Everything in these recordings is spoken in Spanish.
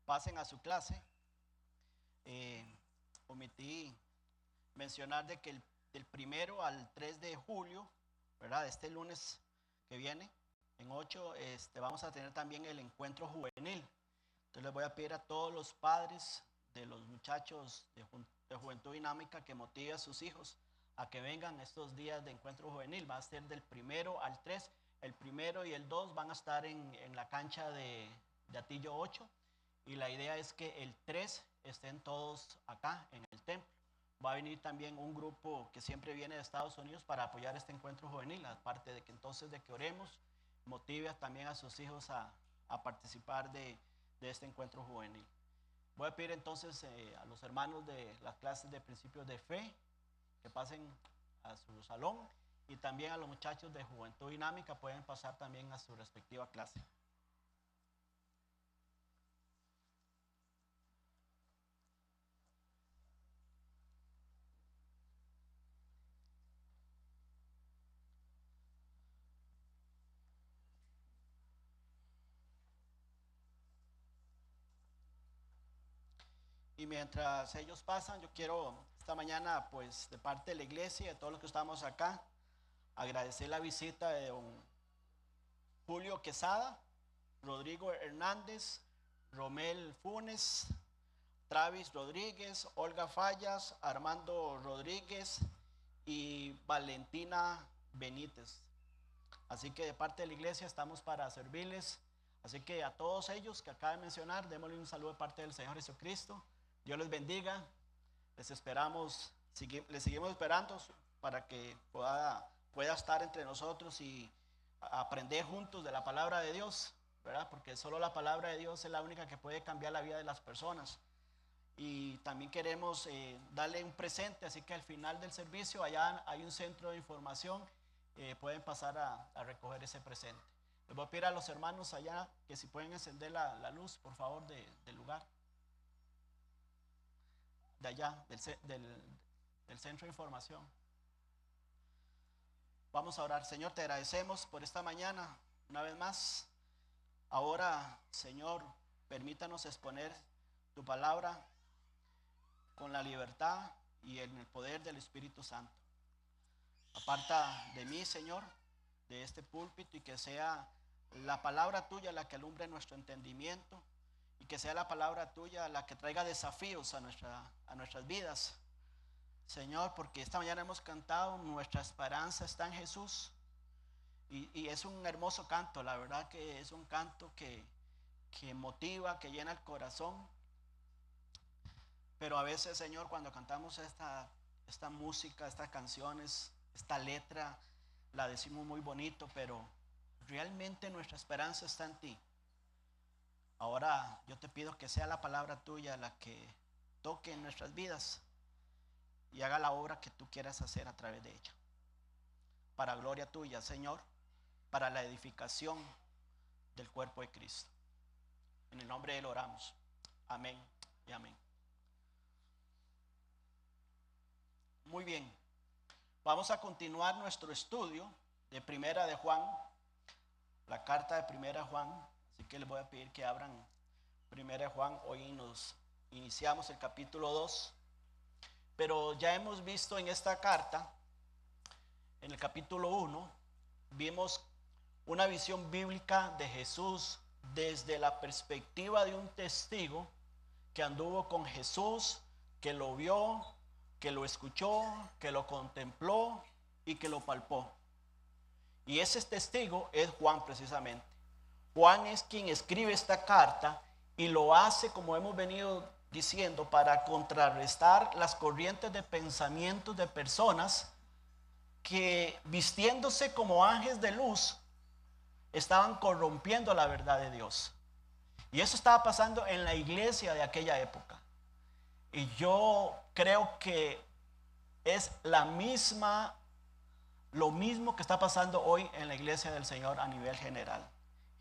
Pasen a su clase. Omití mencionar de que del 1 al 3 de julio, ¿verdad? Este lunes que viene, en 8, vamos a tener también el encuentro juvenil. Entonces les voy a pedir a todos los padres de los muchachos de Juventud Dinámica que motive a sus hijos a que vengan estos días de encuentro juvenil. Va a ser del 1 al 3. El 1 y el 2 van a estar en la cancha de Atillo 8. Y la idea es que el 3 estén todos acá en el templo. Va a venir también un grupo que siempre viene de Estados Unidos para apoyar este encuentro juvenil, aparte de que entonces de que oremos, motive también a sus hijos a participar de este encuentro juvenil. Voy a pedir entonces a los hermanos de las clases de principios de fe que pasen a su salón, y también a los muchachos de Juventud Dinámica pueden pasar también a su respectiva clase. Y mientras ellos pasan, yo quiero esta mañana, pues de parte de la iglesia y de todos los que estamos acá, agradecer la visita de don Julio Quesada, Rodrigo Hernández, Romel Funes, Travis Rodríguez, Olga Fallas, Armando Rodríguez y Valentina Benítez. Así que de parte de la iglesia estamos para servirles. Así que a todos ellos que acabo de mencionar, démosle un saludo de parte del Señor Jesucristo. Dios les bendiga. Les esperamos, les seguimos esperando para que pueda estar entre nosotros y aprender juntos de la palabra de Dios, ¿verdad? Porque solo la palabra de Dios es la única que puede cambiar la vida de las personas. Y también queremos darle un presente, así que al final del servicio allá hay un centro de información, pueden pasar a recoger ese presente. Les voy a pedir a los hermanos allá que si pueden encender la luz, por favor, del lugar. De allá, del centro de información. Vamos a orar. Señor, te agradecemos por esta mañana, una vez más. Ahora, Señor, permítanos exponer tu palabra con la libertad y en el poder del Espíritu Santo. Aparta de mí, Señor, de este púlpito, y que sea la palabra tuya la que alumbre nuestro entendimiento, y que sea la palabra tuya la que traiga desafíos a nuestras vidas, Señor, porque esta mañana hemos cantado, nuestra esperanza está en Jesús, y es un hermoso canto, la verdad que es un canto que motiva, que llena el corazón. Pero a veces, Señor, cuando cantamos esta música, estas canciones, esta letra, la decimos muy bonito, pero realmente nuestra esperanza está en ti. Ahora yo te pido que sea la palabra tuya la que toque en nuestras vidas y haga la obra que tú quieras hacer a través de ella. Para gloria tuya, Señor, para la edificación del cuerpo de Cristo. En el nombre de Él oramos. Amén y amén. Muy bien. Vamos a continuar nuestro estudio de Primera de Juan, la carta de Primera de Juan. Así que les voy a pedir que abran Primera de Juan. Hoy nos iniciamos el capítulo 2. Pero ya hemos visto en esta carta, en el capítulo 1, vimos una visión bíblica de Jesús desde la perspectiva de un testigo que anduvo con Jesús, que lo vio, que lo escuchó, que lo contempló y que lo palpó. Y ese testigo es Juan precisamente. Juan es quien escribe esta carta y lo hace, como hemos venido diciendo, para contrarrestar las corrientes de pensamientos de personas que, vistiéndose como ángeles de luz, estaban corrompiendo la verdad de Dios. Y eso estaba pasando en la iglesia de aquella época. Y yo creo que es lo mismo que está pasando hoy en la iglesia del Señor a nivel general.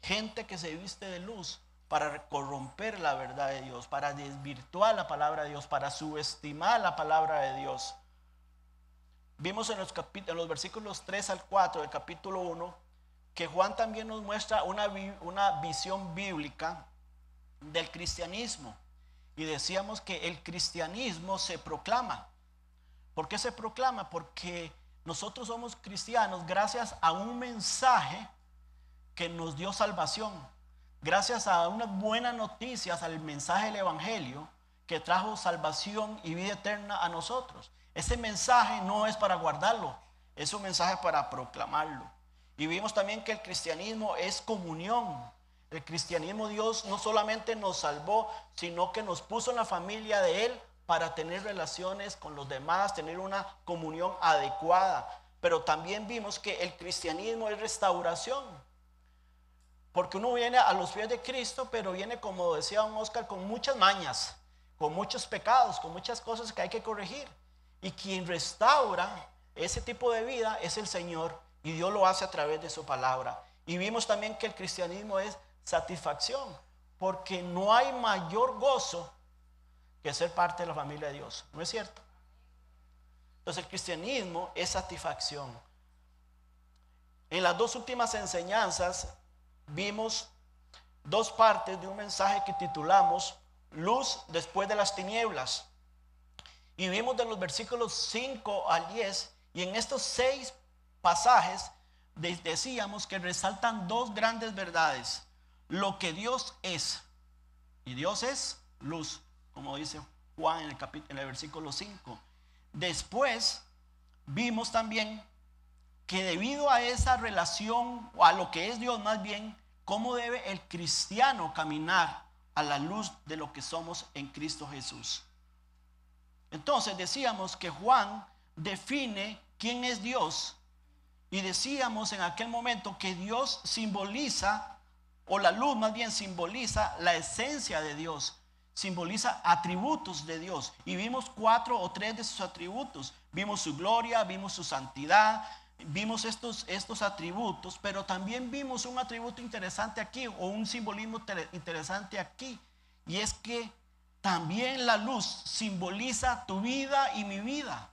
Gente que se viste de luz para corromper la verdad de Dios, para desvirtuar la palabra de Dios, para subestimar la palabra de Dios. Vimos en los versículos 3 al 4 del capítulo 1 que Juan también nos muestra una visión bíblica del cristianismo. Y decíamos que el cristianismo se proclama. ¿Por qué se proclama? Porque nosotros somos cristianos gracias a un mensaje que nos dio salvación. Gracias a unas buenas noticias, al mensaje del evangelio que trajo salvación y vida eterna a nosotros. Ese mensaje no es para guardarlo, es un mensaje para proclamarlo. Y vimos también que el cristianismo es comunión. El cristianismo, Dios no solamente nos salvó, sino que nos puso en la familia de Él para tener relaciones con los demás, tener una comunión adecuada. Pero también vimos que el cristianismo es restauración. Porque uno viene a los pies de Cristo, pero viene, como decía don Oscar, con muchas mañas, con muchos pecados, con muchas cosas que hay que corregir. Y quien restaura ese tipo de vida es el Señor, y Dios lo hace a través de su palabra. Y vimos también que el cristianismo es satisfacción, porque no hay mayor gozo que ser parte de la familia de Dios, ¿no es cierto? Entonces el cristianismo es satisfacción. En las dos últimas enseñanzas vimos dos partes de un mensaje que titulamos Luz después de las tinieblas. Y vimos de los versículos 5 al 10, y en estos 6 pasajes decíamos que resaltan dos grandes verdades. Lo que Dios es, y Dios es luz, como dice Juan en el versículo 5. Después vimos también que debido a esa relación, o a lo que es Dios más bien, cómo debe el cristiano caminar a la luz de lo que somos en Cristo Jesús. Entonces decíamos que Juan define quién es Dios, y decíamos en aquel momento que Dios simboliza, o la luz más bien simboliza la esencia de Dios, simboliza atributos de Dios. Y vimos 4 o 3 de sus atributos. Vimos su gloria, vimos su santidad, vimos estos atributos, pero también vimos un atributo interesante aquí, o un simbolismo interesante aquí, y es que también la luz simboliza tu vida y mi vida.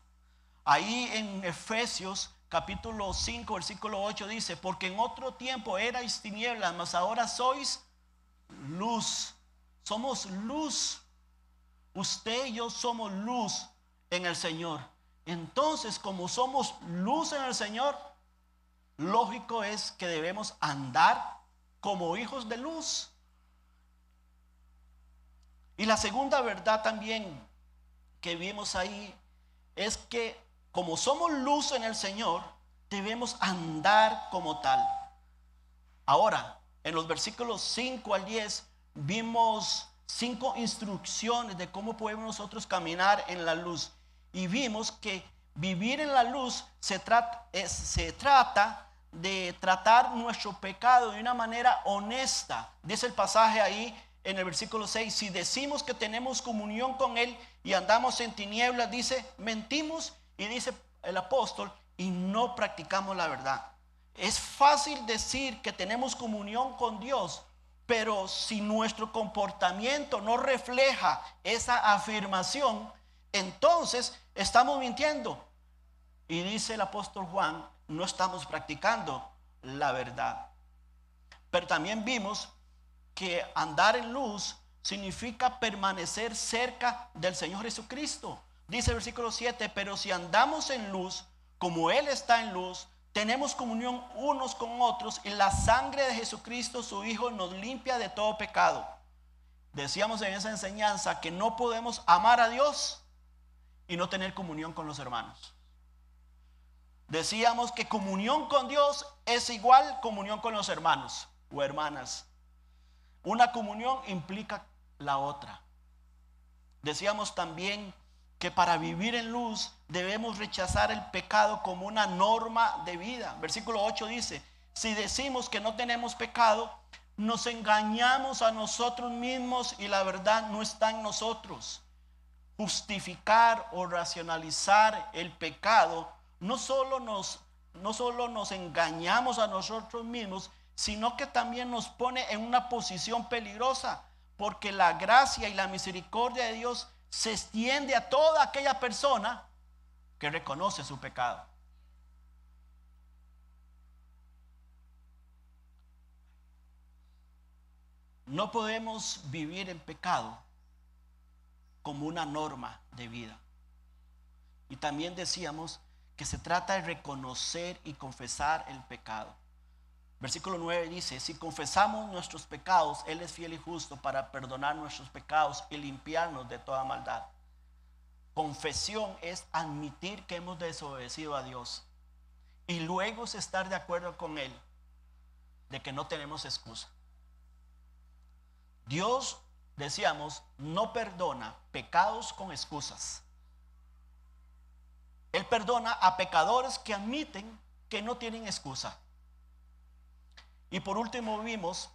Ahí en Efesios capítulo 5, versículo 8 dice: porque en otro tiempo erais tinieblas, mas ahora sois luz. Somos luz. Usted y yo somos luz en el Señor. Entonces, como somos luz en el Señor, lógico es que debemos andar como hijos de luz. Y la segunda verdad también que vimos ahí es que como somos luz en el Señor, debemos andar como tal. Ahora, en los versículos 5 al 10 vimos 5 instrucciones de cómo podemos nosotros caminar en la luz. Y vimos que vivir en la luz se trata de tratar nuestro pecado de una manera honesta. Dice el pasaje ahí en el versículo 6: si decimos que tenemos comunión con Él y andamos en tinieblas, dice, mentimos. Y dice el apóstol, y no practicamos la verdad. Es fácil decir que tenemos comunión con Dios, pero si nuestro comportamiento no refleja esa afirmación, entonces estamos mintiendo. Y dice el apóstol Juan, no estamos practicando la verdad. Pero también vimos que andar en luz significa permanecer cerca del Señor Jesucristo. Dice el versículo 7, pero si andamos en luz, como Él está en luz, tenemos comunión unos con otros, y la sangre de Jesucristo, su Hijo, nos limpia de todo pecado. Decíamos en esa enseñanza que no podemos amar a Dios y no tener comunión con los hermanos. Decíamos que comunión con Dios es igual comunión con los hermanos o hermanas. Una comunión implica la otra. Decíamos también que para vivir en luz debemos rechazar el pecado como una norma de vida. Versículo 8 dice, Si decimos que no tenemos pecado, nos engañamos a nosotros mismos y la verdad no está en nosotros. Justificar o racionalizar el pecado no solo nos engañamos a nosotros mismos, sino que también nos pone en una posición peligrosa, porque la gracia y la misericordia de Dios se extiende a toda aquella persona que reconoce su pecado. No podemos vivir en pecado como una norma de vida. Y también decíamos que se trata de reconocer y confesar el pecado. Versículo 9 dice: si confesamos nuestros pecados, Él es fiel y justo para perdonar nuestros pecados y limpiarnos de toda maldad. Confesión es admitir que hemos desobedecido a Dios y luego es estar de acuerdo con Él de que no tenemos excusa. Dios, decíamos, no perdona pecados con excusas. Él perdona a pecadores que admiten que no tienen excusa. Y por último vimos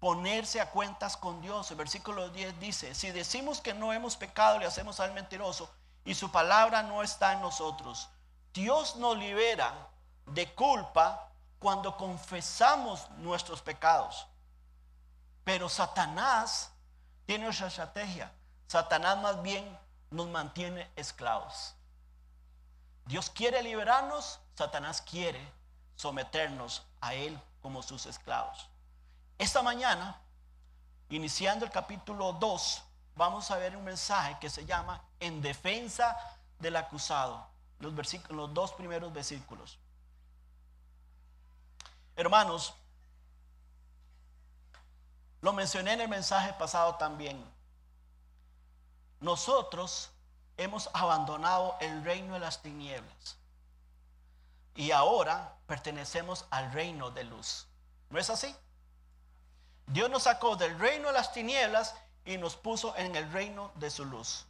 ponerse a cuentas con Dios. El versículo 10 dice: si decimos que no hemos pecado, le hacemos al mentiroso y su palabra no está en nosotros. Dios nos libera de culpa cuando confesamos nuestros pecados. Pero Satanás tiene otra estrategia. Satanás más bien nos mantiene esclavos. Dios quiere liberarnos, Satanás quiere someternos a Él como sus esclavos. Esta mañana, iniciando el capítulo 2, vamos a ver un mensaje que se llama En defensa del acusado. Los dos primeros versículos. Hermanos, lo mencioné en el mensaje pasado también. Nosotros hemos abandonado el reino de las tinieblas y ahora pertenecemos al reino de luz. ¿No es así? Dios nos sacó del reino de las tinieblas y nos puso en el reino de su luz.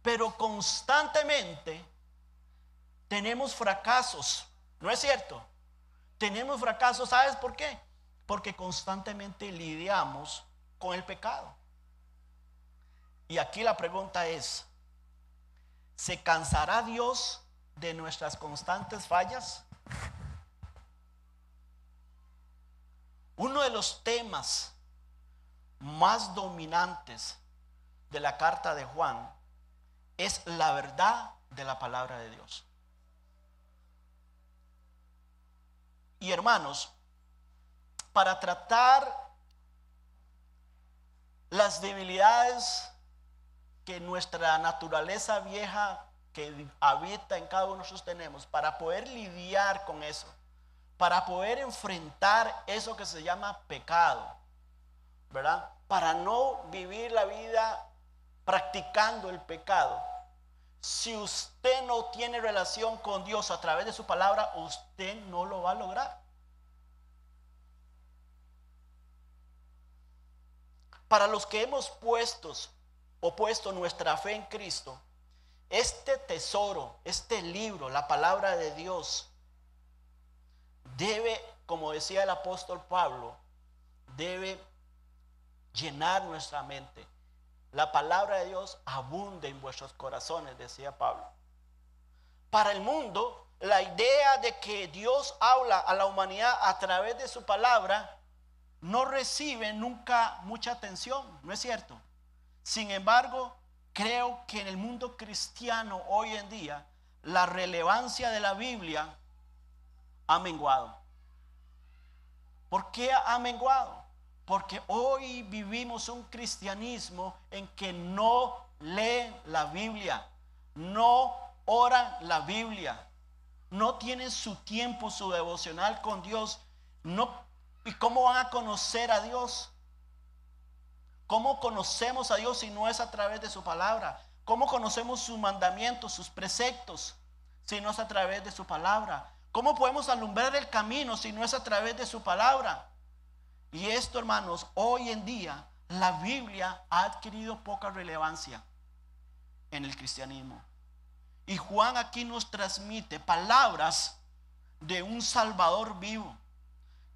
Pero constantemente tenemos fracasos, ¿no es cierto? Tenemos fracasos, ¿sabes por qué? Porque constantemente lidiamos con el pecado. Y aquí la pregunta es: ¿se cansará Dios de nuestras constantes fallas? Uno de los temas más dominantes de la carta de Juan es la verdad de la palabra de Dios. Y hermanos, para tratar las debilidades que nuestra naturaleza vieja que habita en cada uno de nosotros tenemos, para poder lidiar con eso, para poder enfrentar eso que se llama pecado, ¿verdad? Para no vivir la vida practicando el pecado. Si usted no tiene relación con Dios a través de su palabra, usted no lo va a lograr. Para los que hemos puesto nuestra fe en Cristo, este tesoro, este libro, la palabra de Dios, debe, como decía el apóstol Pablo, debe llenar nuestra mente. La palabra de Dios abunde en vuestros corazones, decía Pablo. Para el mundo, la idea de que Dios habla a la humanidad a través de su palabra no recibe nunca mucha atención, ¿no es cierto? Sin embargo, creo que en el mundo cristiano hoy en día la relevancia de la Biblia ha menguado. ¿Por qué ha menguado? Porque hoy vivimos un cristianismo en que no leen la Biblia, no oran la Biblia, no tienen su tiempo, su devocional con Dios. ¿Y cómo van a conocer a Dios? ¿Cómo conocemos a Dios si no es a través de su palabra? ¿Cómo conocemos sus mandamientos, sus preceptos, si no es a través de su palabra? ¿Cómo podemos alumbrar el camino si no es a través de su palabra? Y esto, hermanos, hoy en día la Biblia ha adquirido poca relevancia en el cristianismo. Y Juan aquí nos transmite palabras de un Salvador vivo,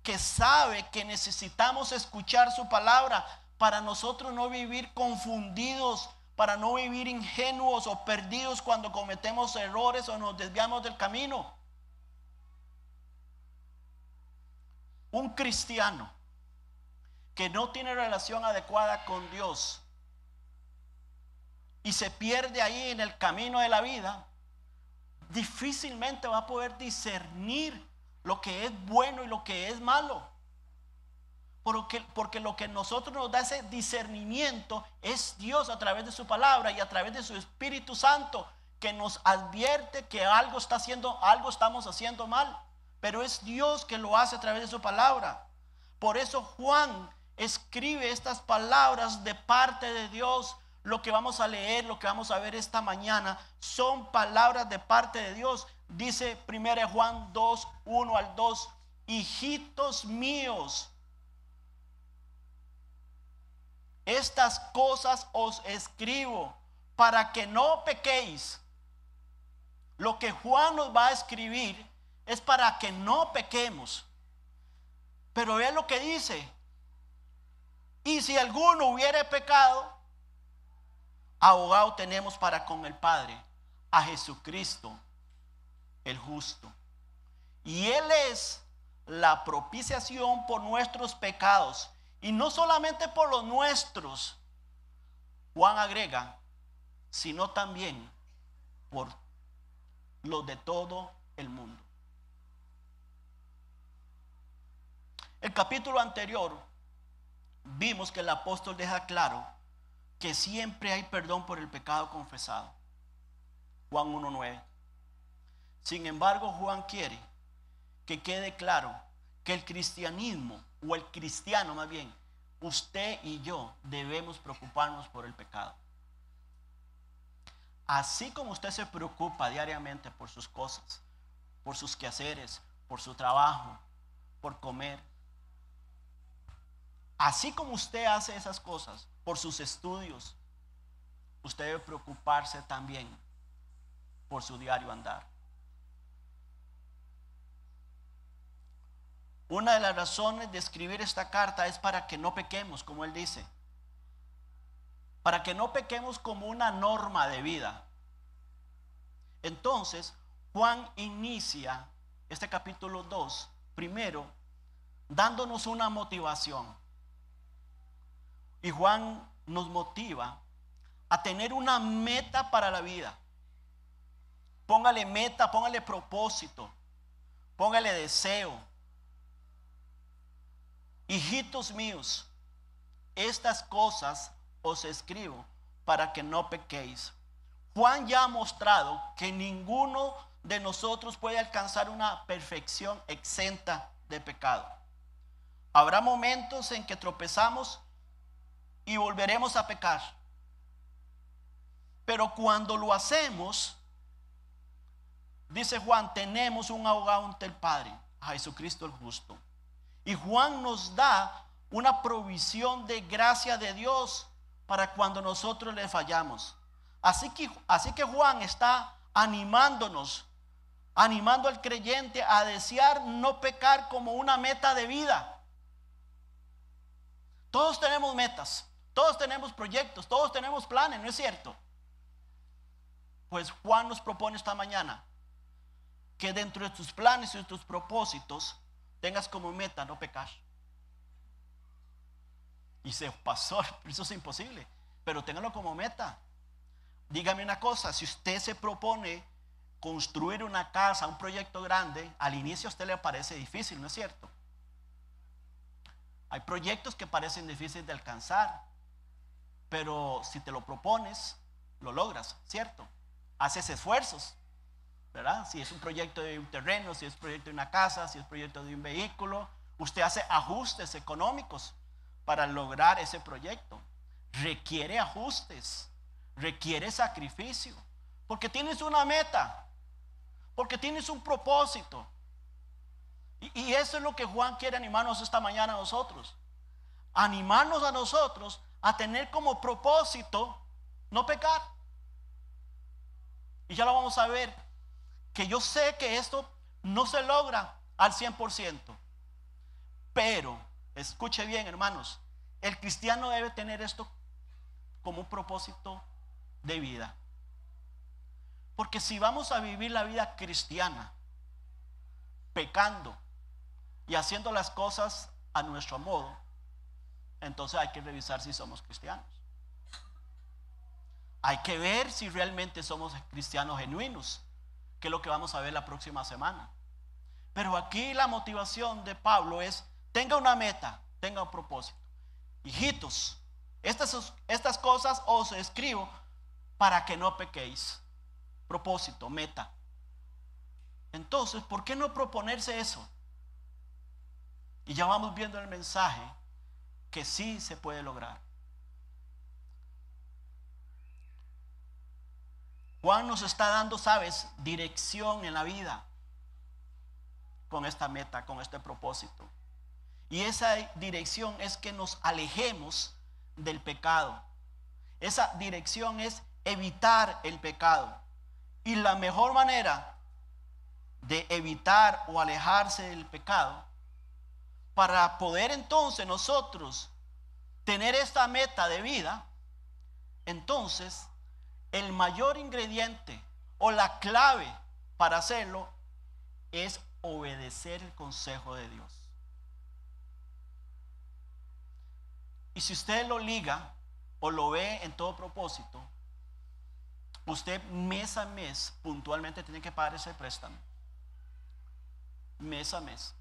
que sabe que necesitamos escuchar su palabra para nosotros no vivir confundidos, para no vivir ingenuos o perdidos cuando cometemos errores o nos desviamos del camino. Un cristiano que no tiene relación adecuada con Dios y se pierde ahí en el camino de la vida, difícilmente va a poder discernir lo que es bueno y lo que es malo. Porque lo que nosotros nos da ese discernimiento es Dios a través de su palabra y a través de su Espíritu Santo, que nos advierte que algo estamos haciendo mal. Pero es Dios que lo hace a través de su palabra. Por eso Juan escribe estas palabras de parte de Dios. Lo que vamos a leer, lo que vamos a ver esta mañana, son palabras de parte de Dios. Dice 1 Juan 2, 1 al 2, hijitos míos, estas cosas os escribo para que no pequéis. Lo que Juan nos va a escribir es para que no pequemos. Pero vean lo que dice: y si alguno hubiere pecado, abogado tenemos para con el Padre, a Jesucristo el justo. Y Él es la propiciación por nuestros pecados. Y no solamente por los nuestros, Juan agrega, sino también por los de todo el mundo. El capítulo anterior vimos que el apóstol deja claro que siempre hay perdón por el pecado confesado. Juan 1:9. Sin embargo, Juan quiere que quede claro que el cristianismo, o el cristiano más bien, usted y yo debemos preocuparnos por el pecado. Así como usted se preocupa diariamente por sus cosas, por sus quehaceres, por su trabajo, por comer, así como usted hace esas cosas por sus estudios, usted debe preocuparse también por su diario andar. Una de las razones de escribir esta carta es para que no pequemos, como él dice. Para que no pequemos como una norma de vida. Entonces, Juan inicia este capítulo 2, primero, dándonos una motivación. Y Juan nos motiva a tener una meta para la vida. Póngale meta, póngale propósito, póngale deseo. Hijitos míos, estas cosas os escribo para que no pequéis. Juan ya ha mostrado que ninguno de nosotros puede alcanzar una perfección exenta de pecado. Habrá momentos en que tropezamos y volveremos a pecar. Pero cuando lo hacemos, dice Juan, tenemos un abogado ante el Padre, a Jesucristo el justo. Y Juan nos da una provisión de gracia de Dios para cuando nosotros le fallamos. Así que Juan está animándonos, animando al creyente a desear no pecar como una meta de vida. Todos tenemos metas, todos tenemos proyectos, todos tenemos planes, ¿no es cierto? Pues Juan nos propone esta mañana que dentro de tus planes y de tus propósitos tengas como meta no pecar. Y dice, pastor, eso es imposible. Pero téngalo como meta. Dígame una cosa, si usted se propone construir una casa, un proyecto grande, al inicio a usted le parece difícil, ¿no es cierto? Hay proyectos que parecen difíciles de alcanzar, pero si te lo propones, lo logras, ¿cierto? Haces esfuerzos, ¿verdad? Si es un proyecto de un terreno, si es un proyecto de una casa, si es un proyecto de un vehículo, usted hace ajustes económicos para lograr ese proyecto. Requiere ajustes, requiere sacrificio, porque tienes una meta, porque tienes un propósito. Y eso es lo que Juan quiere animarnos esta mañana a nosotros. Animarnos a nosotros a tener como propósito no pecar. Y ya lo vamos a ver, que yo sé que esto no se logra al 100%. Pero, escuche bien, hermanos, el cristiano debe tener esto como un propósito de vida. Porque si vamos a vivir la vida cristiana pecando y haciendo las cosas a nuestro modo, entonces hay que revisar si somos cristianos. Hay que ver si realmente somos cristianos genuinos, que es lo que vamos a ver la próxima semana. Pero aquí la motivación de Pablo es: tenga una meta, tenga un propósito. Hijitos, estas cosas os escribo para que no pequéis. Propósito, meta. Entonces, ¿por qué no proponerse eso? Y ya vamos viendo el mensaje que sí se puede lograr. Juan nos está dando, ¿sabes?, dirección en la vida con esta meta, con este propósito. Y esa dirección es que nos alejemos del pecado. Esa dirección es evitar el pecado. Y la mejor manera de evitar o alejarse del pecado, para poder entonces nosotros tener esta meta de vida, entonces el mayor ingrediente o la clave para hacerlo es obedecer el consejo de Dios. Y si usted lo liga o lo ve en todo propósito, usted mes a mes puntualmente tiene que pagar ese préstamo. Mes a mes.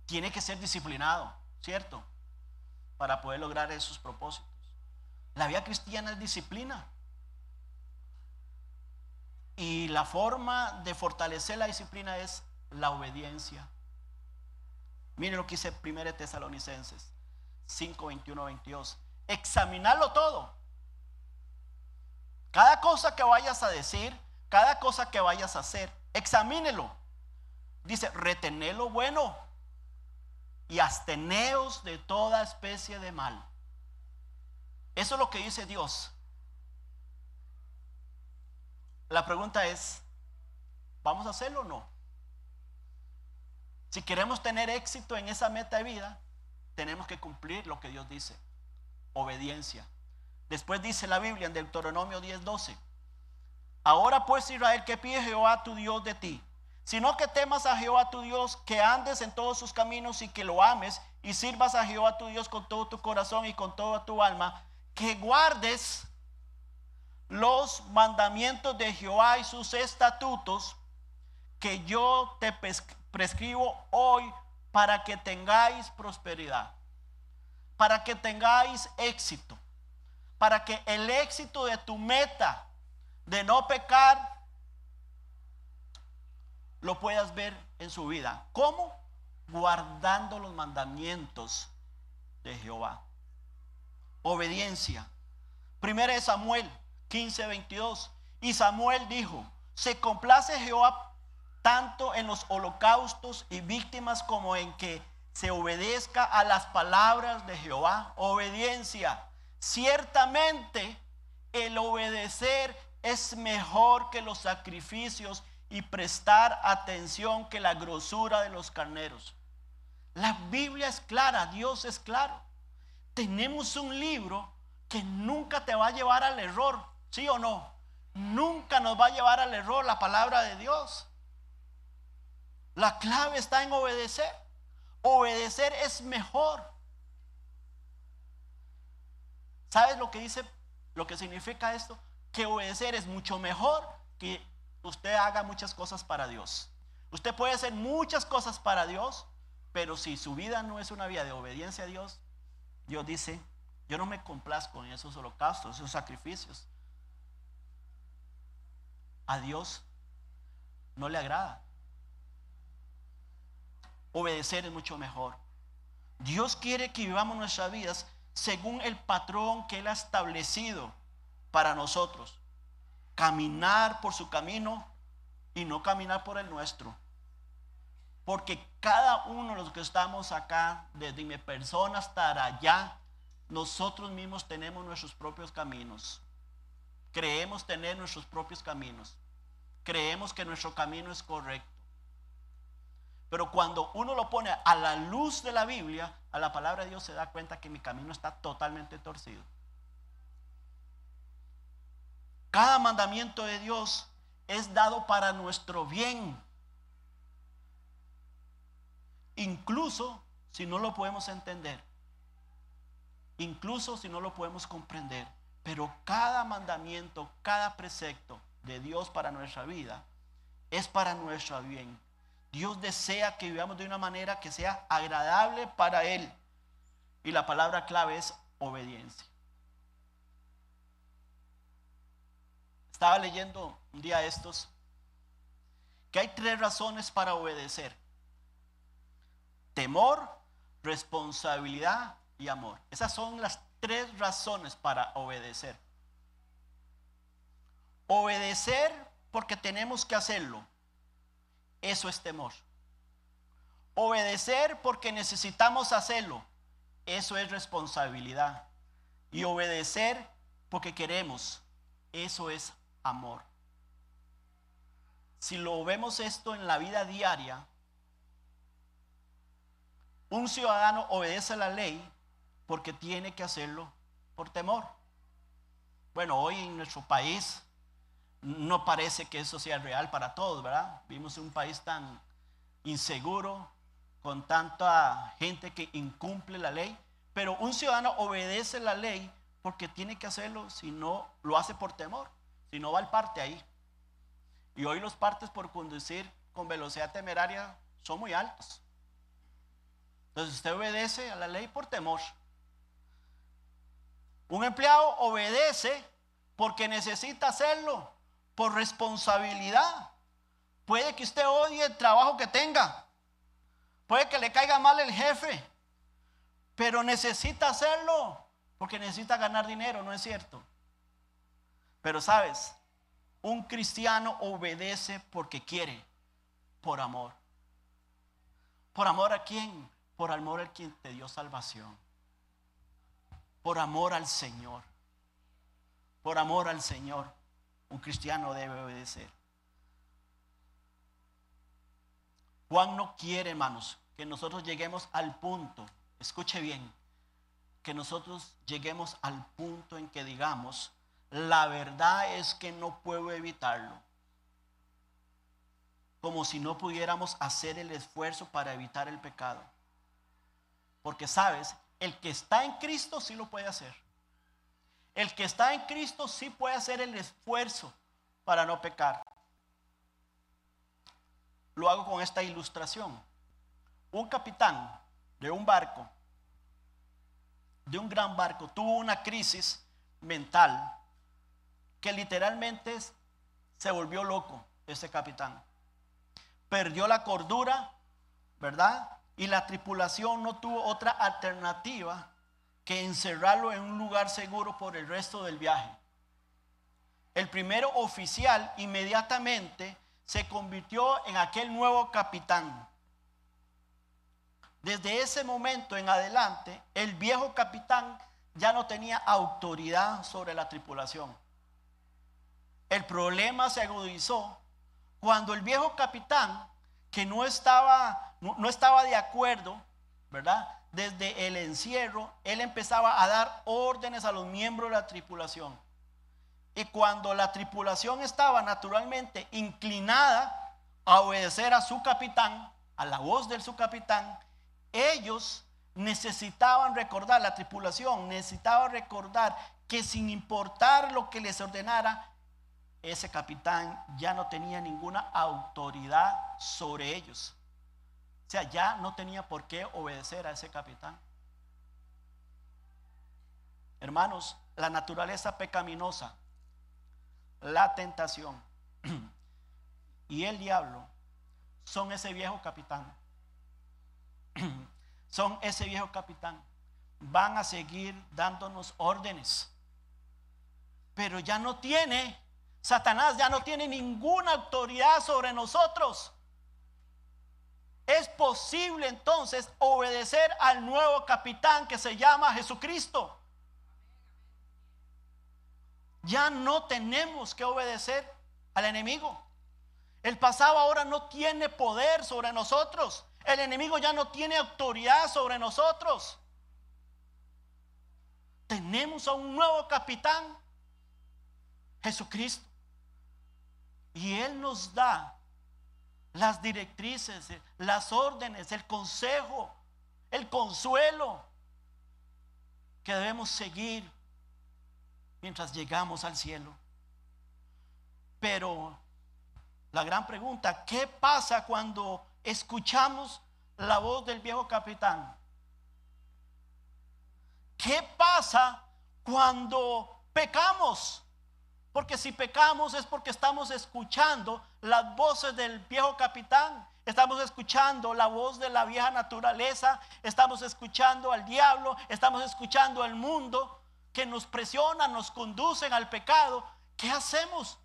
Tiene que ser disciplinado, ¿cierto?, para poder lograr esos propósitos. La vida cristiana es disciplina. Y la forma de fortalecer la disciplina es la obediencia. Miren lo que dice 1 Tesalonicenses 5, 21, 22. Examinarlo todo. Cada cosa que vayas a decir, cada cosa que vayas a hacer, examínelo. Dice, retened lo bueno y absteneos de toda especie de mal. Eso es lo que dice Dios. La pregunta es, ¿vamos a hacerlo o no? Si queremos tener éxito en esa meta de vida, tenemos que cumplir lo que Dios dice. Obediencia. Después dice la Biblia en Deuteronomio 10:12. Ahora pues, Israel, ¿qué pide Jehová tu Dios de ti? Sino que temas a Jehová tu Dios, que andes en todos sus caminos y que lo ames y sirvas a Jehová tu Dios con todo tu corazón y con toda tu alma, que guardes los mandamientos de Jehová y sus estatutos que yo te prescribo hoy, para que tengáis prosperidad, para que tengáis éxito, para que el éxito de tu meta de no pecar lo puedas ver en su vida. ¿Cómo? Guardando los mandamientos de Jehová. Obediencia. 1 Samuel 15:22. Y Samuel dijo: se complace Jehová tanto en los holocaustos y víctimas como en que se obedezca a las palabras de Jehová. Obediencia. Ciertamente el obedecer es mejor que los sacrificios y prestar atención que la grosura de los carneros. La Biblia es clara, Dios es claro. Tenemos un libro que nunca te va a llevar al error, ¿sí o no? Nunca nos va a llevar al error la palabra de Dios. La clave está en obedecer. Obedecer es mejor. ¿Sabes lo que dice? Lo que significa esto, que obedecer es mucho mejor que usted haga muchas cosas para Dios. Usted puede hacer muchas cosas para Dios, pero si su vida no es una vida de obediencia a Dios, Dios dice: yo no me complazco en esos holocaustos, esos sacrificios. A Dios no le agrada. Obedecer es mucho mejor. Dios quiere que vivamos nuestras vidas según el patrón que Él ha establecido para nosotros. Caminar por su camino y no caminar por el nuestro. Porque cada uno de los que estamos acá, desde mi persona hasta allá, nosotros mismos tenemos nuestros propios caminos. Creemos tener nuestros propios caminos. creemos que nuestro camino es correcto. Pero cuando uno lo pone a la luz de la Biblia, a la palabra de Dios, se da cuenta que mi camino está totalmente torcido. Cada mandamiento de Dios es dado para nuestro bien. Incluso si no lo podemos entender. Incluso si no lo podemos comprender. Pero cada mandamiento, cada precepto de Dios para nuestra vida es para nuestro bien. Dios desea que vivamos de una manera que sea agradable para Él. Y la palabra clave es obediencia. Estaba leyendo un día estos que hay 3 razones para obedecer: temor, responsabilidad y amor. Esas son las 3 razones para obedecer. Obedecer porque tenemos que hacerlo. Eso es temor. Obedecer porque necesitamos hacerlo. Eso es responsabilidad. Y obedecer porque queremos. Eso es amor. Si lo vemos esto en la vida diaria, un ciudadano obedece la ley porque tiene que hacerlo por temor. Bueno, hoy en nuestro país no parece que eso sea real para todos, ¿verdad? Vivimos en un país tan inseguro, con tanta gente que incumple la ley, pero un ciudadano obedece la ley porque tiene que hacerlo, si no lo hace por temor, si no va al parte ahí. Y hoy los partes por conducir con velocidad temeraria son muy altos. Entonces usted obedece a la ley por temor. Un empleado obedece porque necesita hacerlo por responsabilidad. Puede que usted odie el trabajo que tenga, puede que le caiga mal el jefe, pero necesita hacerlo porque necesita ganar dinero, ¿no es cierto? Pero sabes, un cristiano obedece porque quiere, por amor. ¿Por amor a quién? Por amor al quien te dio salvación. Por amor al Señor. Por amor al Señor, un cristiano debe obedecer. Juan no quiere, hermanos, que nosotros lleguemos al punto, escuche bien, que nosotros lleguemos al punto en que digamos: la verdad es que no puedo evitarlo. Como si no pudiéramos hacer el esfuerzo para evitar el pecado. Porque sabes, el que está en Cristo sí lo puede hacer. El que está en Cristo sí puede hacer el esfuerzo para no pecar. Lo hago con esta ilustración. Un capitán de un barco, de un gran barco, tuvo una crisis mental que literalmente se volvió loco ese capitán. Perdió la cordura, ¿verdad? Y la tripulación no tuvo otra alternativa que encerrarlo en un lugar seguro por el resto del viaje. El primer oficial inmediatamente se convirtió en aquel nuevo capitán. Desde ese momento en adelante, el viejo capitán ya no tenía autoridad sobre la tripulación. El problema se agudizó cuando el viejo capitán, que no estaba de acuerdo, ¿verdad? Desde el encierro, él empezaba a dar órdenes a los miembros de la tripulación. Y cuando la tripulación estaba naturalmente inclinada a obedecer a su capitán, a la voz de su capitán, ellos necesitaban recordar, la tripulación necesitaba recordar que sin importar lo que les ordenara, ese capitán ya no tenía ninguna autoridad sobre ellos. O sea, ya no tenía por qué obedecer a ese capitán. Hermanos, la naturaleza pecaminosa, la tentación y el diablo son ese viejo capitán. Son ese viejo capitán. Van a seguir dándonos órdenes. Pero ya no tiene, Satanás ya no tiene ninguna autoridad sobre nosotros. Es posible entonces obedecer al nuevo capitán que se llama Jesucristo. Ya no tenemos que obedecer al enemigo. El pasado ahora no tiene poder sobre nosotros. El enemigo ya no tiene autoridad sobre nosotros. Tenemos a un nuevo capitán, Jesucristo. Y Él nos da las directrices, las órdenes, el consejo, el consuelo que debemos seguir mientras llegamos al cielo. Pero la gran pregunta, ¿qué pasa cuando escuchamos la voz del viejo capitán? ¿Qué pasa cuando pecamos? Porque si pecamos es porque estamos escuchando las voces del viejo capitán. Estamos escuchando la voz de la vieja naturaleza. Estamos escuchando al diablo. Estamos escuchando al mundo que nos presiona, nos conducen al pecado. ¿Qué hacemos?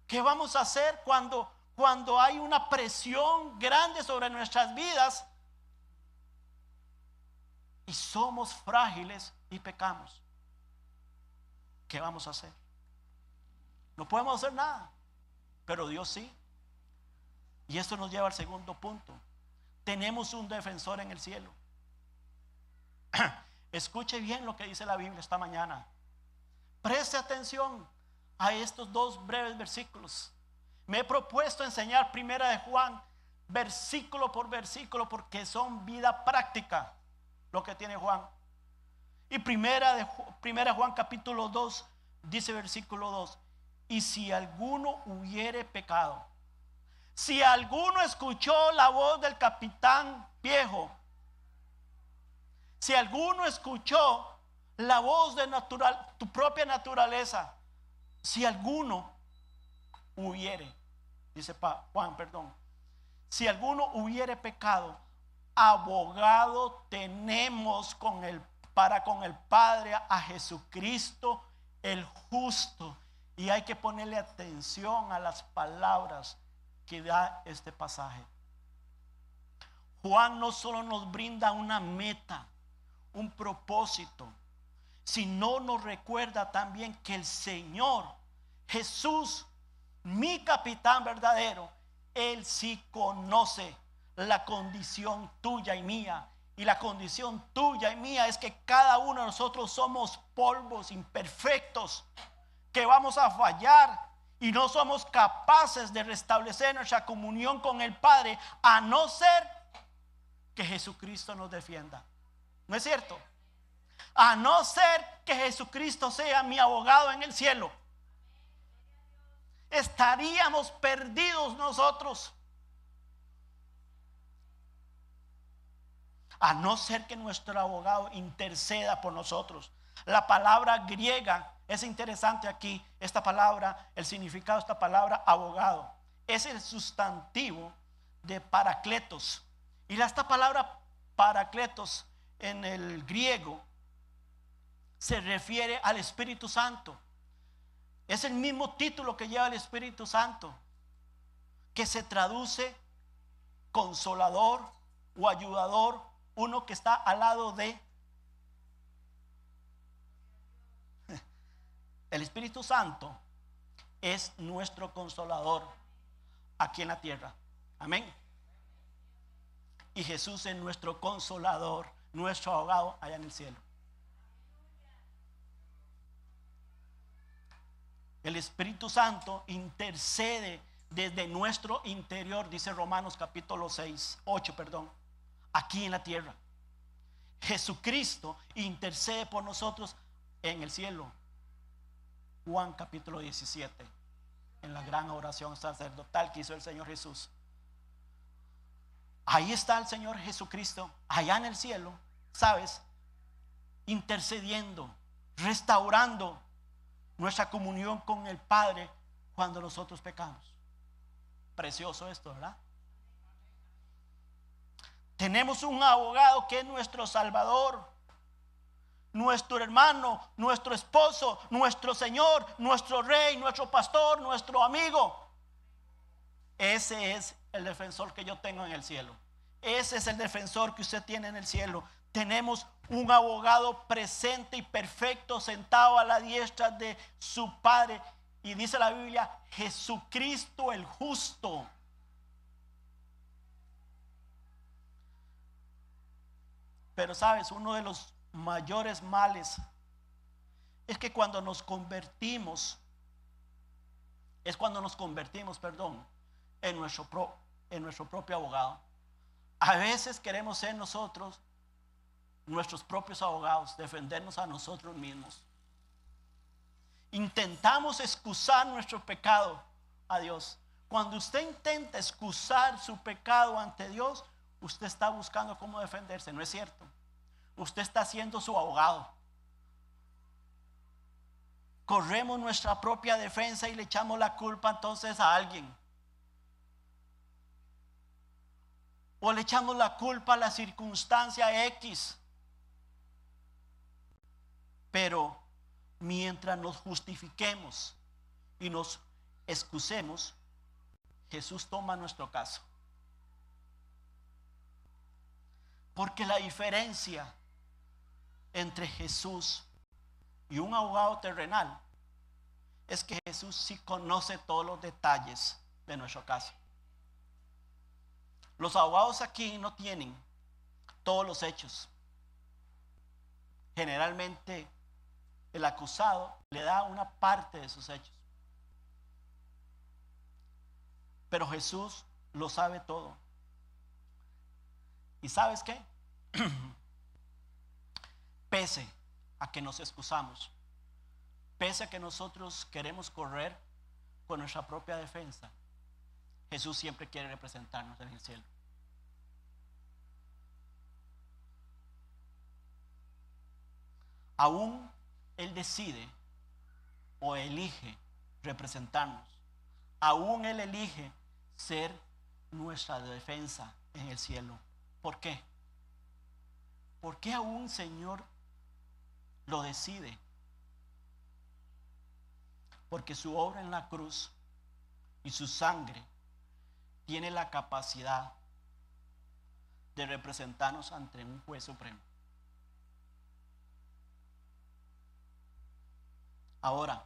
¿Qué vamos a hacer cuando hay una presión grande sobre nuestras vidas y somos frágiles y pecamos? ¿Qué vamos a hacer? No podemos hacer nada, pero Dios sí. Y esto nos lleva al segundo punto. Tenemos un defensor en el cielo. Escuche bien lo que dice la Biblia esta mañana. Preste atención a estos dos breves versículos. Me he propuesto enseñar Primera de Juan versículo por versículo porque son vida práctica lo que tiene Juan. Y Primera Juan capítulo 2 dice versículo 2: y si alguno hubiere pecado, si alguno escuchó la voz del capitán viejo, si alguno escuchó la voz de tu propia naturaleza, si alguno hubiere, dice Juan, si alguno hubiere pecado, abogado tenemos para con el Padre a Jesucristo el justo. Y hay que ponerle atención a las palabras que da este pasaje. Juan no solo nos brinda una meta, un propósito, sino nos recuerda también que el Señor Jesús, mi capitán verdadero, Él sí conoce la condición tuya y mía. Y la condición tuya y mía es que cada uno de nosotros somos polvos imperfectos, que vamos a fallar y no somos capaces de restablecer nuestra comunión con el Padre, a no ser que Jesucristo nos defienda. ¿No es cierto? A no ser que Jesucristo sea mi abogado en el cielo, estaríamos perdidos nosotros. A no ser que nuestro abogado interceda por nosotros. La palabra griega es interesante aquí. Esta palabra, el significado de esta palabra abogado, es el sustantivo de parakletos. Y esta palabra parakletos en el griego se refiere al Espíritu Santo. Es el mismo título que lleva el Espíritu Santo, que se traduce consolador o ayudador, uno que está al lado de. El Espíritu Santo es nuestro consolador aquí en la tierra. Amén. Y Jesús es nuestro consolador, nuestro abogado allá en el cielo. El Espíritu Santo intercede desde nuestro interior, dice Romanos capítulo 8, aquí en la tierra. Jesucristo intercede por nosotros en el cielo. Juan capítulo 17, en la gran oración sacerdotal que hizo el Señor Jesús. Ahí está el Señor Jesucristo, allá en el cielo, ¿sabes? Intercediendo, restaurando nuestra comunión con el Padre cuando nosotros pecamos. Precioso esto, ¿verdad? Tenemos un abogado que es nuestro Salvador, nuestro hermano, nuestro esposo, nuestro Señor, nuestro Rey, nuestro pastor, nuestro amigo. Ese es el defensor que yo tengo en el cielo. Ese es el defensor que usted tiene en el cielo. Tenemos un abogado presente y perfecto, sentado a la diestra de su Padre, Y dice la Biblia, Jesucristo el justo. Pero sabes, uno de los mayores males es que cuando nos convertimos, en nuestro propio abogado. A veces queremos ser nosotros nuestros propios abogados, defendernos a nosotros mismos. Intentamos excusar nuestro pecado a Dios. Cuando usted intenta excusar su pecado ante Dios, usted está buscando cómo defenderse, ¿no es cierto? Usted está siendo su abogado. Corremos nuestra propia defensa y le echamos la culpa entonces a alguien. O le echamos la culpa a la circunstancia X. Pero mientras nos justifiquemos y nos excusemos, Jesús toma nuestro caso. Porque la diferencia entre Jesús y un abogado terrenal es que Jesús sí conoce todos los detalles de nuestro caso. Los abogados aquí no tienen todos los hechos. Generalmente el acusado le da una parte de sus hechos. Pero Jesús lo sabe todo. ¿Y sabes qué? Pese a que nos excusamos, pese a que nosotros queremos correr con nuestra propia defensa, Jesús siempre quiere representarnos en el cielo. Aún Él decide o elige representarnos. Aún Él elige ser nuestra defensa en el cielo. ¿Por qué? ¿Por qué aún, Señor, lo decide? Porque su obra en la cruz y su sangre tiene la capacidad de representarnos ante un juez supremo. Ahora,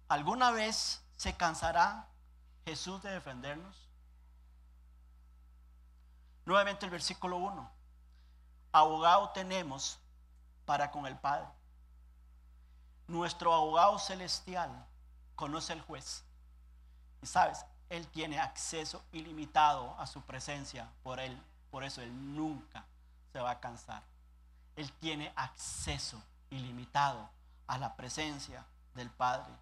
¿alguna vez se cansará Jesús de defendernos? Nuevamente el versículo 1. Abogado tenemos para con el Padre. Nuestro abogado celestial conoce al juez. Y sabes, Él tiene acceso ilimitado a su presencia por Él. Por eso Él nunca se va a cansar. Él tiene acceso ilimitado a la presencia del Padre.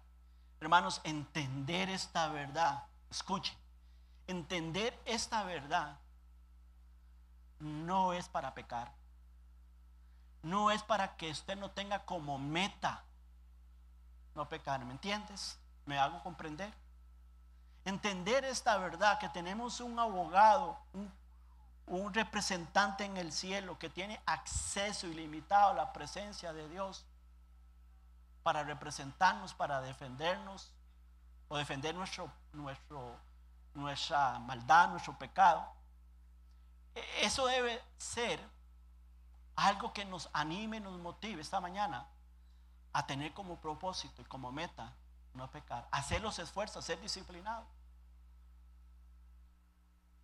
Hermanos, entender esta verdad, escuchen, entender esta verdad no es para pecar. No es para que usted no tenga como meta no pecar, ¿me entiendes? ¿Me hago comprender? Entender esta verdad, que tenemos un abogado, un representante en el cielo que tiene acceso ilimitado a la presencia de Dios para representarnos, para defendernos o defender nuestra maldad, nuestro pecado. Eso debe ser algo que nos anime, nos motive esta mañana a tener como propósito y como meta no pecar, hacer los esfuerzos, ser disciplinado.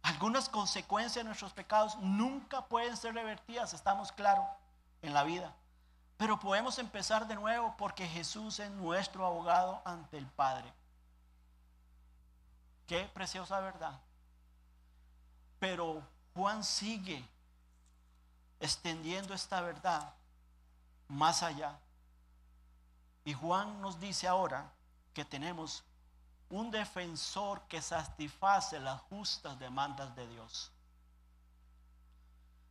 Algunas consecuencias de nuestros pecados nunca pueden ser revertidas, estamos claros, en la vida. Pero podemos empezar de nuevo porque Jesús es nuestro abogado ante el Padre. Qué preciosa verdad. Pero Juan sigue extendiendo esta verdad más allá. Y Juan nos dice ahora que tenemos un defensor que satisface las justas demandas de Dios.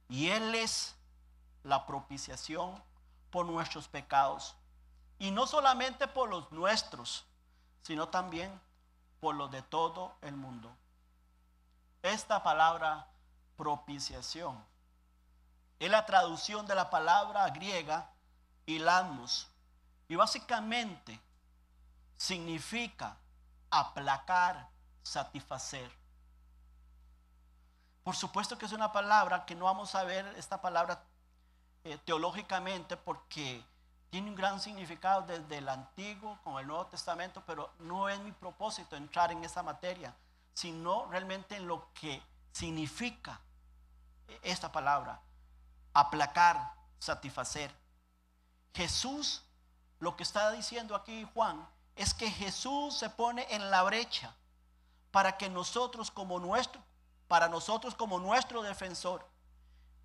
Y Él es la propiciación por nuestros pecados. Y no solamente por los nuestros, sino también por los de todo el mundo. Esta palabra propiciación es la traducción de la palabra griega hilasmos. Y básicamente significa aplacar, satisfacer. Por supuesto que es una palabra que no vamos a ver esta palabra teológicamente porque tiene un gran significado desde el Antiguo con el Nuevo Testamento, pero no es mi propósito entrar en esa materia, sino realmente en lo que significa esta palabra: aplacar, satisfacer. Jesús, lo que está diciendo aquí Juan, es que Jesús se pone en la brecha para nosotros como nuestro defensor.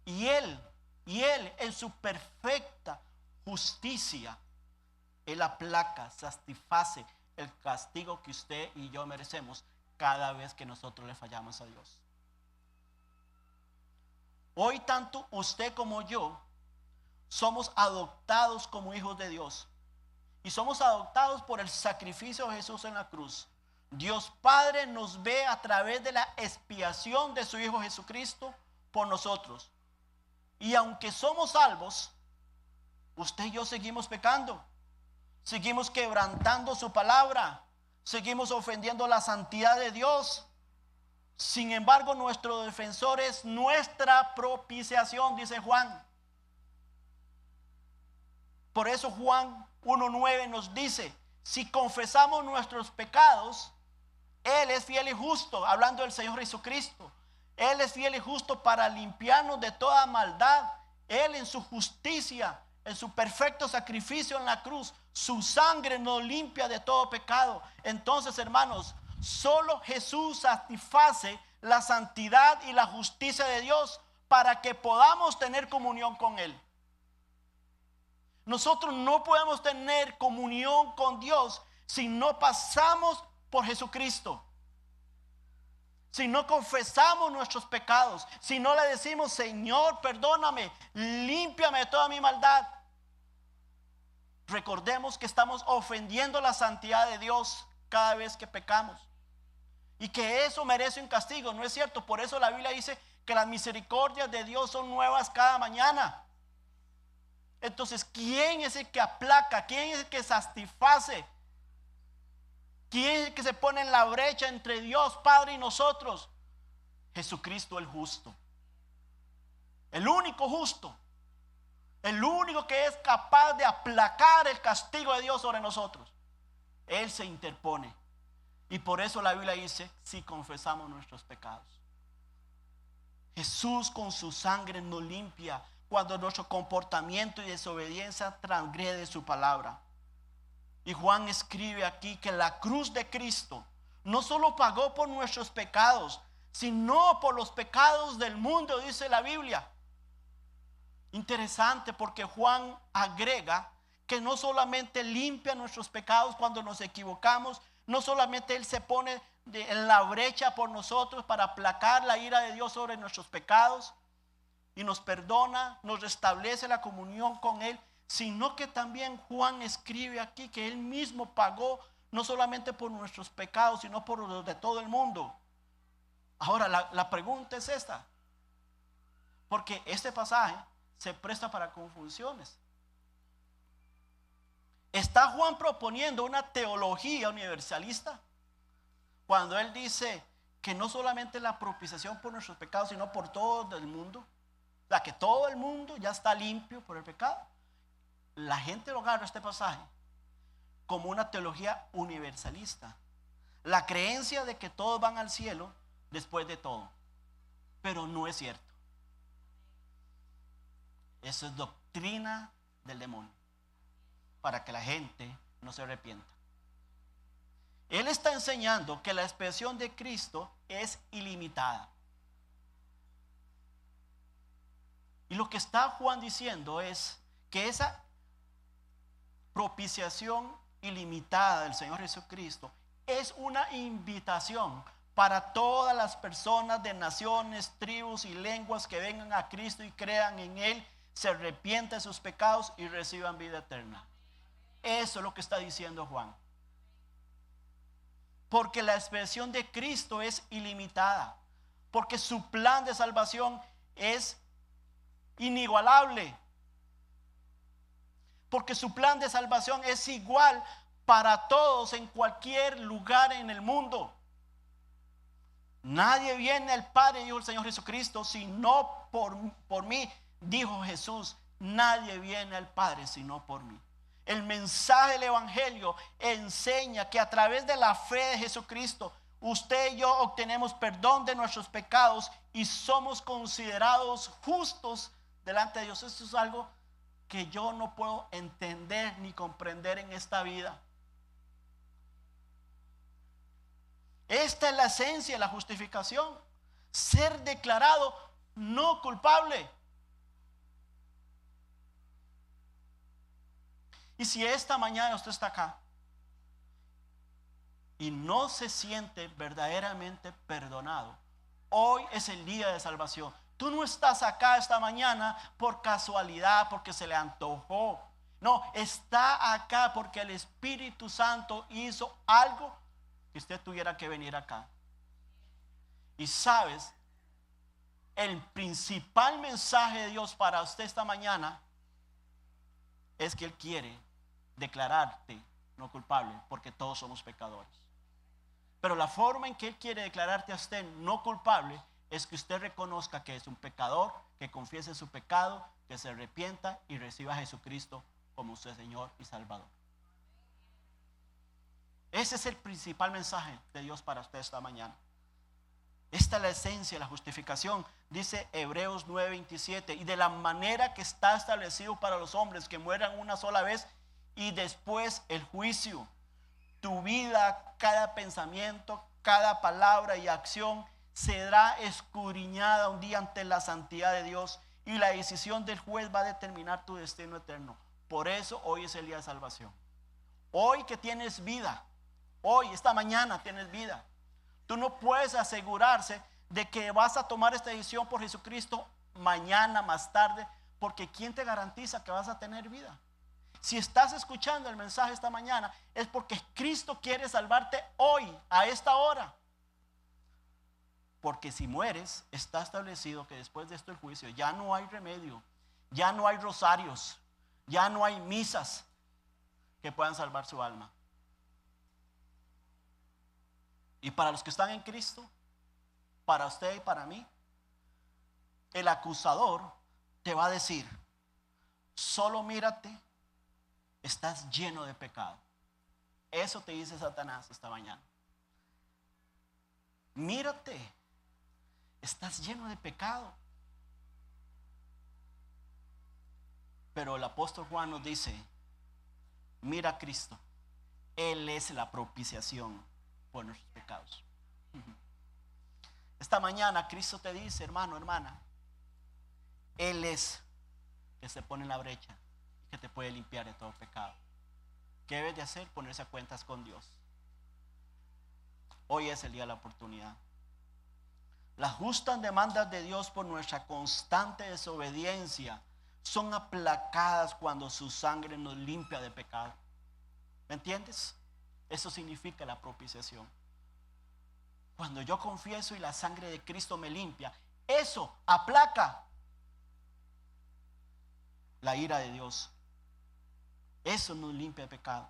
Y Él en su perfecta justicia, Él aplaca, satisface el castigo que usted y yo merecemos cada vez que nosotros le fallamos a Dios. Hoy tanto usted como yo somos adoptados como hijos de Dios. Y somos adoptados por el sacrificio de Jesús en la cruz. Dios Padre nos ve a través de la expiación de su Hijo Jesucristo por nosotros. Y aunque somos salvos, usted y yo seguimos pecando. Seguimos quebrantando su palabra. Seguimos ofendiendo la santidad de Dios. Sin embargo, nuestro defensor es nuestra propiciación, dice Juan. Por eso Juan 1:9 nos dice: si confesamos nuestros pecados, Él es fiel y justo, hablando del Señor Jesucristo. Él es fiel y justo para limpiarnos de toda maldad. Él en su justicia, en su perfecto sacrificio en la cruz, su sangre nos limpia de todo pecado. Entonces, hermanos, solo Jesús satisface la santidad y la justicia de Dios para que podamos tener comunión con Él. Nosotros no podemos tener comunión con Dios si no pasamos por Jesucristo. Si no confesamos nuestros pecados, si no le decimos: Señor, perdóname, límpiame de toda mi maldad. Recordemos que estamos ofendiendo la santidad de Dios cada vez que pecamos. Y que eso merece un castigo, ¿no es cierto? Por eso la Biblia dice que las misericordias de Dios son nuevas cada mañana. Entonces, ¿quién es el que aplaca? ¿Quién es el que satisface? ¿Quién es el que se pone en la brecha entre Dios Padre y nosotros? Jesucristo el justo. El único justo. El único que es capaz de aplacar el castigo de Dios sobre nosotros. Él se interpone. Y por eso la Biblia dice: si confesamos nuestros pecados. Jesús con su sangre nos limpia cuando nuestro comportamiento y desobediencia transgrede su palabra. Y Juan escribe aquí que la cruz de Cristo no solo pagó por nuestros pecados, sino por los pecados del mundo, dice la Biblia. Interesante, porque Juan agrega que no solamente limpia nuestros pecados cuando nos equivocamos, no solamente Él se pone en la brecha por nosotros para aplacar la ira de Dios sobre nuestros pecados y nos perdona, nos restablece la comunión con Él, sino que también Juan escribe aquí que Él mismo pagó no solamente por nuestros pecados, sino por los de todo el mundo. Ahora la pregunta es esta, porque este pasaje se presta para confusiones. ¿Está Juan proponiendo una teología universalista cuando él dice que no solamente la propiciación por nuestros pecados, sino por todo el mundo? O sea, que todo el mundo ya está limpio por el pecado. La gente lo agarra este pasaje como una teología universalista, la creencia de que todos van al cielo después de todo, pero no es cierto. Eso es doctrina del demonio, para que la gente no se arrepienta. Él está enseñando que la expiación de Cristo es ilimitada. Y lo que está Juan diciendo es que esa propiciación ilimitada del Señor Jesucristo es una invitación para todas las personas de naciones, tribus y lenguas que vengan a Cristo y crean en Él, se arrepientan de sus pecados y reciban vida eterna. Eso es lo que está diciendo Juan. Porque la expiación de Cristo es ilimitada. Porque su plan de salvación es inigualable. Porque su plan de salvación es igual para todos en cualquier lugar en el mundo. Nadie viene al Padre, dijo el Señor Jesucristo, sino por mí. Dijo Jesús: nadie viene al Padre sino por mí. El mensaje del evangelio enseña que a través de la fe de Jesucristo, usted y yo obtenemos perdón de nuestros pecados y somos considerados justos delante de Dios. Esto es algo que yo no puedo entender ni comprender en esta vida. Esta es la esencia de la justificación: ser declarado no culpable. Y si esta mañana usted está acá y no se siente verdaderamente perdonado, hoy es el día de salvación. Tú no estás acá esta mañana por casualidad, porque se le antojó. No, está acá porque el Espíritu Santo hizo algo que usted tuviera que venir acá. Y sabes, el principal mensaje de Dios para usted esta mañana es que Él quiere declararte no culpable, porque todos somos pecadores. Pero la forma en que Él quiere declararte a usted no culpable es que usted reconozca que es un pecador, que confiese su pecado, que se arrepienta y reciba a Jesucristo como su Señor y Salvador. Ese es el principal mensaje de Dios para usted esta mañana. Esta es la esencia de la justificación. Dice Hebreos 9:27: y de la manera que está establecido para los hombres que mueran una sola vez y después el juicio. Tu vida, cada pensamiento, cada palabra y acción será escudriñada un día ante la santidad de Dios, y la decisión del juez va a determinar tu destino eterno. Por eso hoy es el día de salvación. Hoy que tienes vida, hoy, esta mañana tienes vida. Tú no puedes asegurarse de que vas a tomar esta decisión por Jesucristo mañana, más tarde, porque ¿quién te garantiza que vas a tener vida? Si estás escuchando el mensaje esta mañana, es porque Cristo quiere salvarte hoy, a esta hora. Porque si mueres, está establecido que después de esto el juicio, ya no hay remedio, ya no hay rosarios, ya no hay misas que puedan salvar su alma. Y para los que están en Cristo, para usted y para mí, el acusador te va a decir: solo mírate, estás lleno de pecado. Eso te dice Satanás esta mañana. Mírate, estás lleno de pecado. Pero el apóstol Juan nos dice: mira a Cristo, Él es la propiciación por nuestros pecados. Esta mañana Cristo te dice: hermano, hermana, Él es que se pone en la brecha, que te puede limpiar de todo pecado. ¿Qué debes de hacer? Ponerse a cuentas con Dios. Hoy es el día de la oportunidad. Las justas demandas de Dios por nuestra constante desobediencia son aplacadas cuando su sangre nos limpia de pecado. ¿Me entiendes? Eso significa la propiciación. Cuando yo confieso y la sangre de Cristo me limpia, eso aplaca la ira de Dios. Eso nos limpia de pecado.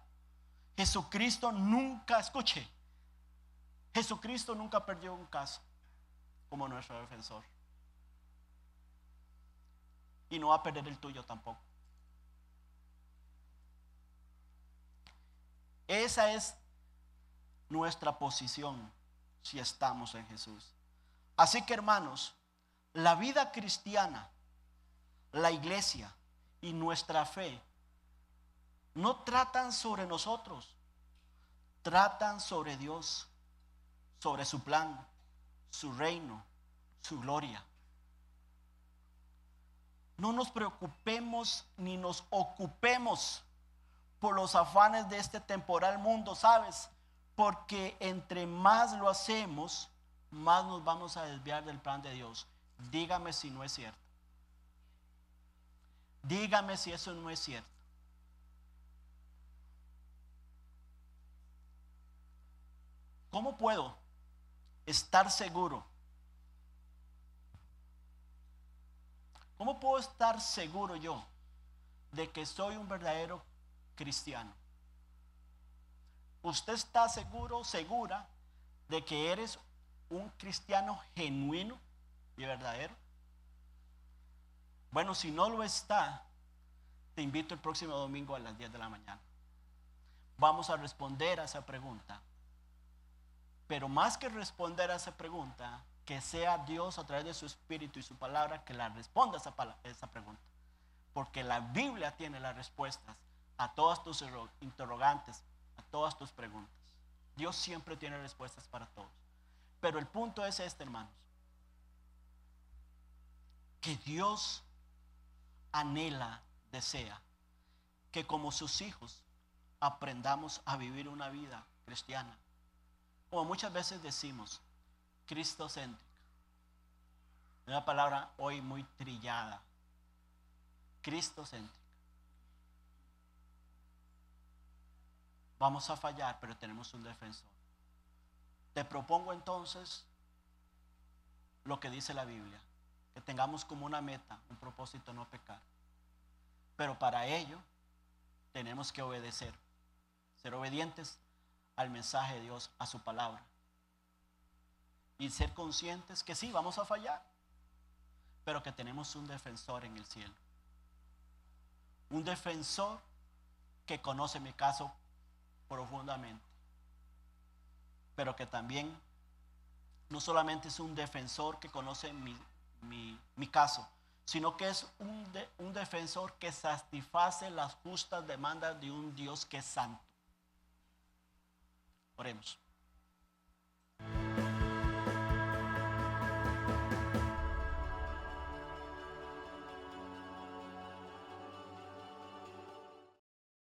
Jesucristo nunca, escuche, Jesucristo nunca perdió un caso como nuestro defensor. Y no va a perder el tuyo tampoco. Esa es nuestra posición si estamos en Jesús. Así que, hermanos, la vida cristiana, la iglesia y nuestra fe no tratan sobre nosotros, tratan sobre Dios, sobre su plan, su reino, su gloria. No nos preocupemos ni nos ocupemos por los afanes de este temporal mundo, ¿sabes? Porque entre más lo hacemos, más nos vamos a desviar del plan de Dios. Dígame si no es cierto. Dígame si eso no es cierto. ¿Cómo puedo estar seguro? ¿Cómo puedo estar seguro yo de que soy un verdadero cristiano? ¿Usted está seguro, segura de que eres un cristiano genuino y verdadero? Bueno, si no lo está, te invito el próximo domingo a las 10 de la mañana. Vamos a responder a esa pregunta. Pero más que responder a esa pregunta, que sea Dios a través de su Espíritu y su palabra que la responda esa pregunta. Porque la Biblia tiene las respuestas a todas tus interrogantes, a todas tus preguntas. Dios siempre tiene respuestas para todos. Pero el punto es este, hermanos. Que Dios anhela, desea, que como sus hijos aprendamos a vivir una vida cristiana. Como muchas veces decimos, cristocéntrica. Una palabra hoy muy trillada. Cristocéntrica. Vamos a fallar, pero tenemos un defensor. Te propongo entonces lo que dice la Biblia, que tengamos como una meta, un propósito, no pecar. Pero para ello tenemos que obedecer, ser obedientes al mensaje de Dios, a su palabra. Y ser conscientes que sí, vamos a fallar, pero que tenemos un defensor en el cielo. Un defensor que conoce mi caso profundamente, pero que también no solamente es un defensor que conoce mi caso, sino que es un defensor que satisface las justas demandas de un Dios que es santo. Oremos.